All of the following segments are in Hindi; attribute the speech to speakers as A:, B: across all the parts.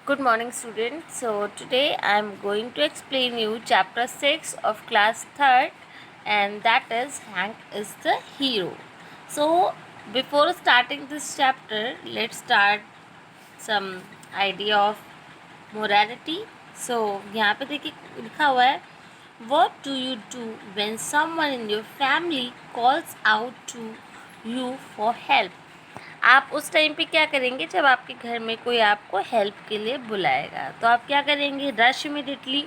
A: Good morning, students. So today I am going to explain you chapter 6 of class 3rd, and that is Hank is the hero. So before starting this chapter, let's start some idea of morality. So यहाँ पे देखिए लिखा हुआ है, what do you do when someone in your family calls out to you for help? आप उस टाइम पे क्या करेंगे जब आपके घर में कोई आपको हेल्प के लिए बुलाएगा? तो आप क्या करेंगे? रश इमीडिएटली,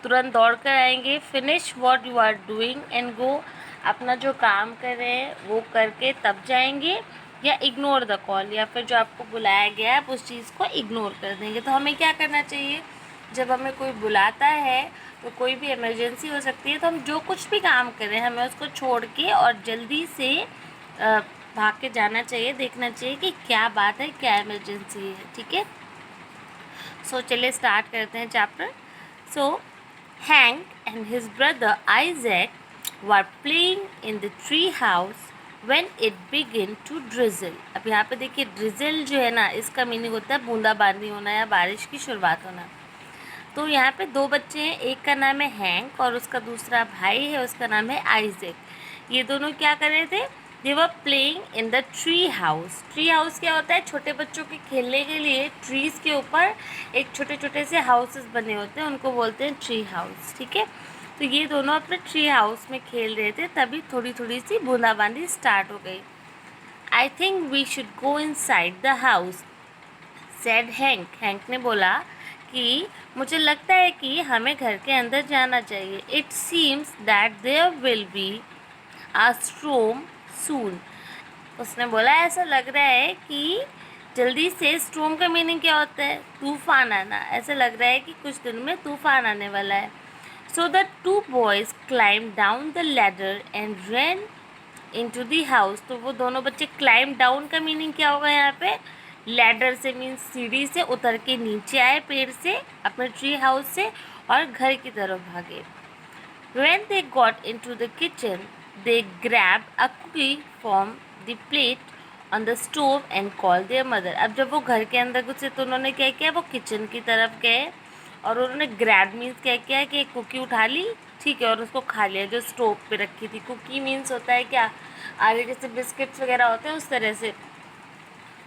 A: तुरंत दौड़ कर आएंगे, finish what you are doing and go, अपना जो काम कर रहे हैं वो करके तब जाएंगे, या इग्नोर द कॉल, या फिर जो आपको बुलाया गया है आप उस चीज़ को इग्नोर कर देंगे। तो हमें क्या करना चाहिए? जब हमें कोई बुलाता है तो कोई भी इमरजेंसी हो सकती है, तो हम जो कुछ भी काम करें हमें उसको छोड़ के और जल्दी से भाग के जाना चाहिए, देखना चाहिए कि क्या बात है, क्या इमरजेंसी है। ठीक है, सो चलिए स्टार्ट करते हैं chapter. So Hank and his brother Isaac were playing in the tree house when it begin to drizzle. अब यहाँ पे देखिए ड्रिजल जो है ना, इसका मीनिंग होता है बूंदाबांदी होना या बारिश की शुरुआत होना। तो यहाँ पे दो बच्चे हैं, एक का नाम है हैंक और उसका दूसरा भाई है, उसका नाम है आइजैक। ये दोनों क्या कर रहे थे? They were playing in the tree house. Tree house क्या होता है? छोटे बच्चों के खेलने के लिए ट्रीज़ के ऊपर एक छोटे छोटे से हाउसेस बने होते हैं, उनको बोलते हैं ट्री हाउस। ठीक है, तो ये दोनों अपने ट्री हाउस में खेल रहे थे, तभी थोड़ी थोड़ी सी बूंदाबांदी स्टार्ट हो गई। I think we should go inside the house said Hank. Hank ने बोला कि मुझे लगता है कि हमें घर के अंदर जाना चाहिए। It seems that there will be a storm soon. उसने बोला ऐसा लग रहा है कि जल्दी से, स्टॉर्म का मीनिंग क्या होता है? तूफान आना। ऐसा लग रहा है कि कुछ दिन में तूफान आने वाला है। So the two boys climb down the ladder and run into the house. तो वो दोनों बच्चे, क्लाइम डाउन का मीनिंग क्या होगा यहाँ पे? लैडर से मीन्स सीढ़ी से उतर के नीचे आए पेड़ से, अपने ट्री हाउस से, और घर की तरफ भागे। When they got into the kitchen, they grabbed a cookie from the plate on the stove and called their mother. अब जब वो घर के अंदर घुसे तो उन्होंने क्या किया? वो किचन की तरफ गए और उन्होंने ग्रैब मीन्स क्या किया कि एक कुकी उठा ली, ठीक है, और उसको खा लिया जो स्टोव पे रखी थी। कुकी मीन्स होता है क्या? आगे जैसे बिस्किट्स वगैरह होते हैं उस तरह से।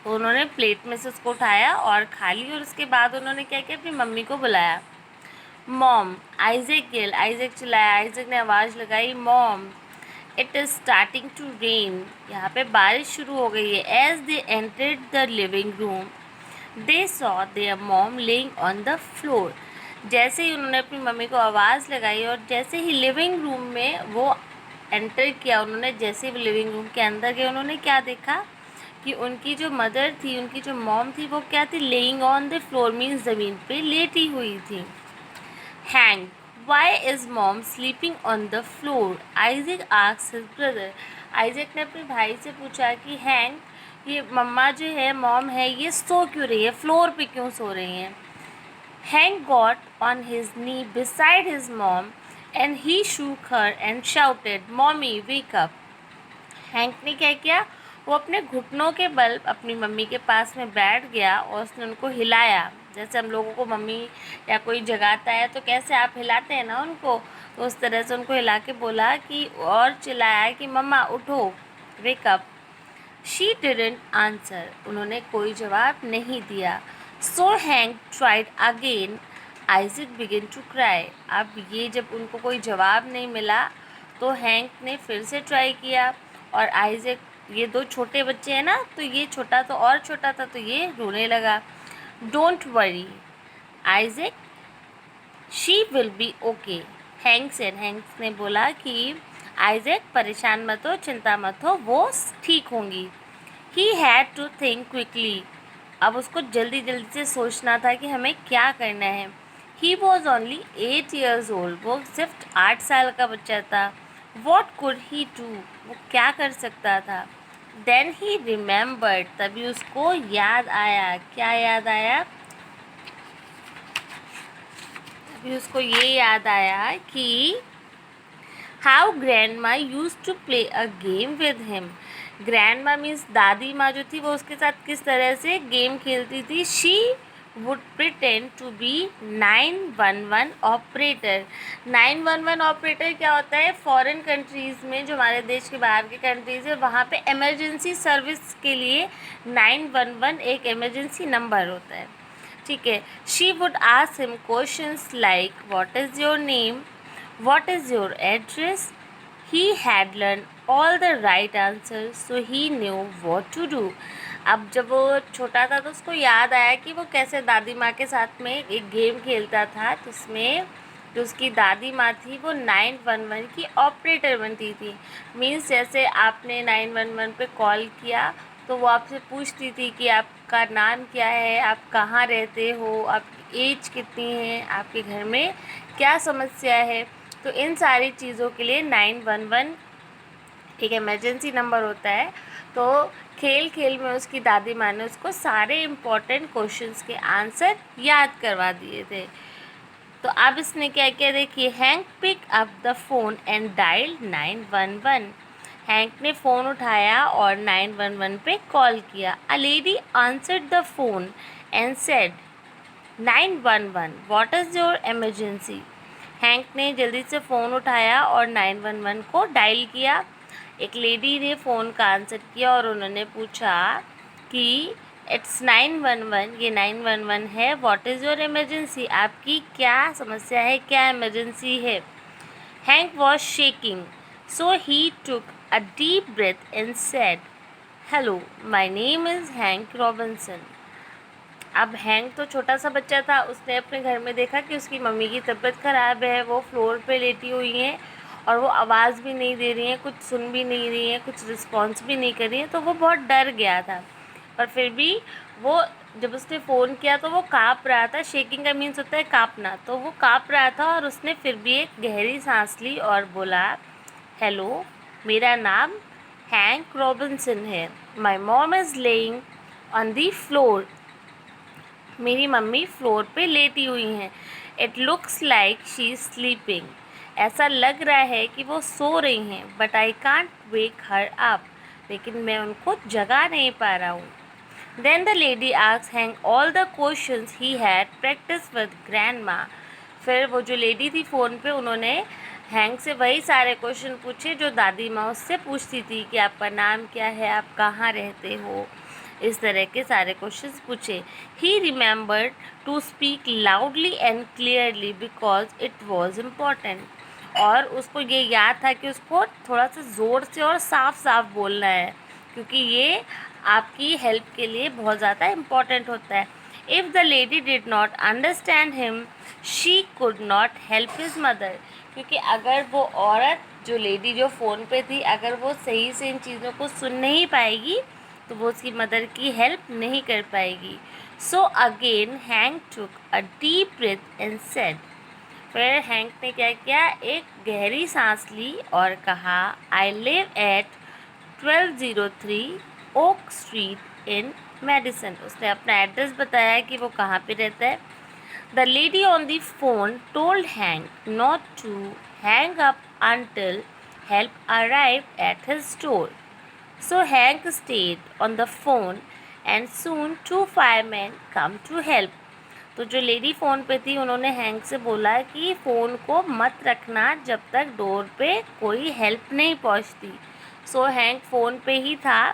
A: तो उन्होंने प्लेट में से उसको उठाया और खा ली, और उसके बाद उन्होंने क्या किया? अपनी मम्मी को बुलाया। मॉम, आइजैक गेल, आइजैक चिल्लाया, आइजैक ने आवाज़ लगाई, mom it is starting to rain. यहाँ पे बारिश शुरू हो गई है। As they entered the living room they saw their mom laying on the floor. जैसे ही उन्होंने अपनी मम्मी को आवाज़ लगाई और जैसे ही लिविंग रूम में वो एंटर किया, उन्होंने जैसे ही लिविंग रूम के अंदर गए, उन्होंने क्या देखा कि उनकी जो मदर थी, उनकी जो मॉम थी, वो क्या थी? Laying on the floor means ज़मीन पे लेटी हुई थी। Hang, why is mom sleeping on the floor? Isaac asked his brother. Isaac ने अपने भाई से पूछा कि हैंक, ये मम्मा जो है, मॉम है, ये सो क्यों रही है, फ्लोर पे क्यों सो रही हैं? Hang got on his knee beside his mom and he shook her and shouted, Mommy, wake up. Hang ने क्या किया? वो अपने घुटनों के बल अपनी मम्मी के पास में बैठ गया और उसने उनको हिलाया। जैसे हम लोगों को मम्मी या कोई जगाता है तो कैसे आप हिलाते हैं ना उनको, तो उस तरह से उनको हिला के बोला कि, और चिल्लाया कि मम्मा उठो, वेकअप। She didn't answer. उन्होंने कोई जवाब नहीं दिया। So Hank tried again. Isaac begin to cry. अब ये जब उनको कोई जवाब नहीं मिला तो हैंक ने फिर से ट्राई किया, और आइजैक, ये दो छोटे बच्चे हैं ना, तो ये छोटा तो और छोटा था, तो ये रोने लगा। Don't worry Isaac, she will be okay, hang said. Hang ने बोला कि आइजैक परेशान मत हो, चिंता मत हो, वो ठीक होंगी। He had to think quickly. अब उसको जल्दी जल्दी से सोचना था कि हमें क्या करना है। He was only 8 years old। वो सिर्फ 8 साल का बच्चा था। What could he do? वो क्या कर सकता था? Then he remembered. तभी उसको याद आया। क्या याद आया? तभी उसको ये याद आया कि how grandma use to play a game with him. Grandma means दादी माँ जो थी, वो उसके साथ किस तरह से गेम खेलती थी। She would pretend to be 911 operator. 911 operator क्या होता है? फॉरेन कंट्रीज़ में, जो हमारे देश के बाहर के कंट्रीज़ है, वहाँ पे इमरजेंसी सर्विस के लिए 911 एक इमरजेंसी नंबर होता है। ठीक है। She would ask him questions like what is your name, what is your address. He had learned all the right answers, so he knew what to do. अब जब वो छोटा था तो उसको याद आया कि वो कैसे दादी माँ के साथ में एक गेम खेलता था, जिसमें जो उसकी दादी माँ थी वो 911 की ऑपरेटर बनती थी। मीन्स जैसे आपने 911 पे कॉल किया तो वो आपसे पूछती थी कि आपका नाम क्या है, आप कहाँ रहते हो, आपकी एज कितनी है, आपके घर में क्या समस्या है। तो इन सारी चीज़ों के लिए 911 एक इमरजेंसी नंबर होता है। तो खेल खेल में उसकी दादी माँ ने उसको सारे इम्पोर्टेंट क्वेश्चंस के आंसर याद करवा दिए थे। तो अब इसने क्या किया देखिए, Hank pick up the phone and dial 911। Hank ने फ़ोन उठाया और 911 पे कॉल किया। A lady answered the phone and said 911 what is your emergency. Hank ने जल्दी से फ़ोन उठाया और 911 को डायल किया। एक लेडी ने फ़ोन का आंसर किया और उन्होंने पूछा कि इट्स 911, ये 911 है, व्हाट इज़ योर इमरजेंसी, आपकी क्या समस्या है, क्या इमरजेंसी है। Hank was shaking, so he took a deep breath and said hello my name is Hank Robinson. अब हैंक तो छोटा सा बच्चा था, उसने अपने घर में देखा कि उसकी मम्मी की तबीयत ख़राब है, वो फ्लोर पे लेटी हुई हैं और वो आवाज़ भी नहीं दे रही हैं, कुछ सुन भी नहीं रही हैं, कुछ रिस्पॉन्स भी नहीं कर रही हैं। तो वो बहुत डर गया था, पर फिर भी वो जब उसने फ़ोन किया तो वो काँप रहा था। शेकिंग का मीन्स होता है काँपना, तो वो काँप रहा था और उसने फिर भी एक गहरी सांस ली और बोला हेलो, मेरा नाम हैंक रॉबिन्सन है, my mom is laying on the floor, मेरी मम्मी फ्लोर पे लेटी हुई हैं। It looks like she is sleeping, ऐसा लग रहा है कि वो सो रही हैं, but I can't wake her up, लेकिन मैं उनको जगा नहीं पा रहा हूँ। Then the lady asked Hank all the questions he had practice with grandma. फिर वो जो लेडी थी फ़ोन पे, उन्होंने हैंक से वही सारे क्वेश्चन पूछे जो दादी माँ उससे पूछती थी कि आपका नाम क्या है, आप कहाँ रहते हो, इस तरह के सारे क्वेश्चंस पूछे। He remembered to speak loudly and clearly because it was important. और उसको ये याद था कि उसको थोड़ा सा ज़ोर से और साफ साफ बोलना है, क्योंकि ये आपकी हेल्प के लिए बहुत ज़्यादा इम्पॉर्टेंट होता है। If the lady did not understand him she could not help his mother, क्योंकि अगर वो औरत, जो लेडी जो फ़ोन पे थी, अगर वो सही से इन चीज़ों को सुन नहीं पाएगी तो वो उसकी मदर की हेल्प नहीं कर पाएगी। So again Hank took a deep breath and said, फिर हैंक ने क्या किया, एक गहरी सांस ली और कहा I live at 1203 Oak Street in Madison. उसने अपना एड्रेस बताया कि वो कहाँ पे रहता है। The lady on the phone told Hank not to hang up until help arrived at his door. So Hank stayed on the phone and soon 2 firemen come to help. तो जो लेडी फ़ोन पे थी उन्होंने हैंक से बोला कि फ़ोन को मत रखना जब तक डोर पे कोई हेल्प नहीं पहुंचती। सो हैंक फ़ोन पे ही था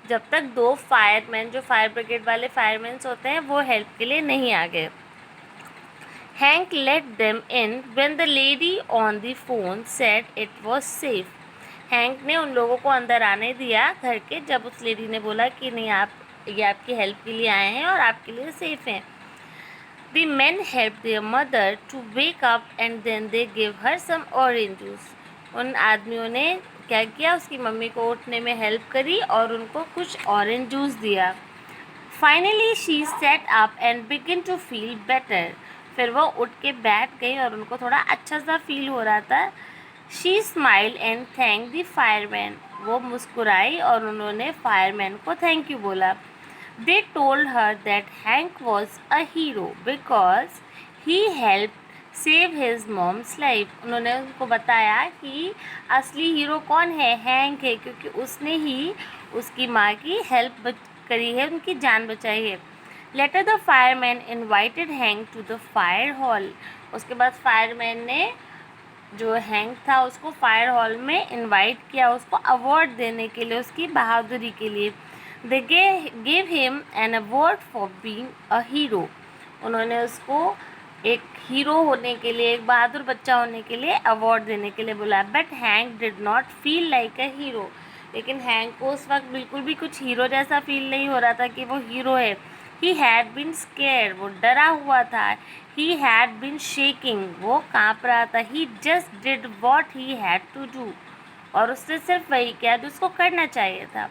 A: जब तक 2 फायरमैन, जो फायर ब्रिगेड वाले फायरमैन्स होते हैं, वो हेल्प के लिए नहीं आ गए। Hank let them in when the lady on the phone said it was safe. Hang ने उन लोगों को अंदर आने दिया घर के जब उस लेडी ने बोला कि नहीं, आप ये आपकी हेल्प के लिए आए हैं और आपके लिए सेफ़ हैं। The men helped their mother to wake up and then they gave her some orange juice. उन आदमियों ने क्या किया, उसकी मम्मी को उठने में हेल्प करी और उनको कुछ ऑरेंज जूस दिया। Finally she set up and begin to feel better. फिर वो उठ के बैठ गई और उनको थोड़ा अच्छा सा फील हो रहा था। She smile and thank the fireman. वो मुस्कुराई और उन्होंने फायरमैन को थैंक यू बोला। They told her that Hank was a hero because he help save his mom's life. उन्होंने उनको बताया कि असली हीरो कौन है, हैंक है, क्योंकि उसने ही उसकी माँ की हेल्प करी है, उनकी जान बचाई है। Later the fireman invited Hank to the fire hall. उसके बाद फायरमैन ने जो हैंक था उसको फायर हॉल में इनवाइट किया, उसको अवार्ड देने के लिए, उसकी बहादुरी के लिए। They gave him an award for being a hero. उन्होंने उसको एक हीरो होने के लिए, एक बहादुर बच्चा होने के लिए अवार्ड देने के लिए बोला। But hang did not feel like a hero. लेकिन हैंक को उस वक्त बिल्कुल भी कुछ हीरो जैसा फील नहीं हो रहा था कि वो हीरो है। ही हैड बीन स्केयर, वो डरा हुआ था। ही हैड बीन शेकिंग, वो काँप रहा था। He just did what he had to do, और उसने सिर्फ वही किया जो उसको करना चाहिए था।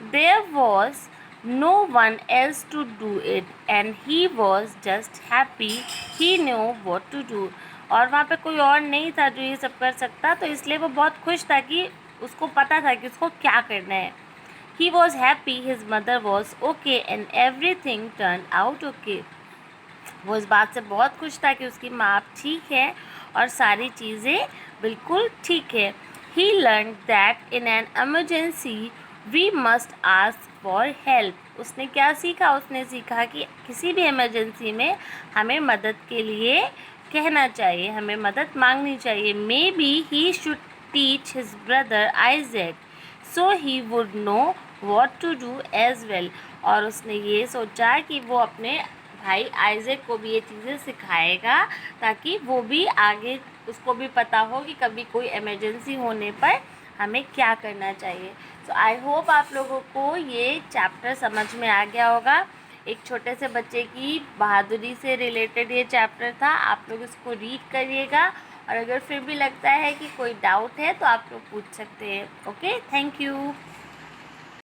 A: There was no one else to do it and he was just happy he knew what to do. और वहाँ पे कोई और नहीं था जो ये सब कर सकता, तो इसलिए वो बहुत खुश था कि उसको पता था कि उसको क्या करना है। He was happy his mother was okay and everything turned out okay. वो इस बात से बहुत खुश था कि उसकी माँ ठीक है और सारी चीज़ें बिल्कुल ठीक है। He learned that in an emergency we must ask for help. उसने क्या सीखा? उसने सीखा कि किसी भी इमरजेंसी में हमें मदद के लिए कहना चाहिए, हमें मदद मांगनी चाहिए। Maybe he should teach his brother Isaac so he would know what to do as well. और उसने ये सोचा कि वो अपने भाई आइज़ैक को भी ये चीज़ें सिखाएगा ताकि वो भी आगे उसको भी पता हो कि कभी कोई इमरजेंसी होने पर हमें क्या करना चाहिए। सो आई होप आप लोगों को ये चैप्टर समझ में आ गया होगा। एक छोटे से बच्चे की बहादुरी से रिलेटेड ये चैप्टर था। आप लोग इसको रीड करिएगा और अगर फिर भी लगता है कि कोई डाउट है तो आप लोग पूछ सकते हैं। Okay, thank you.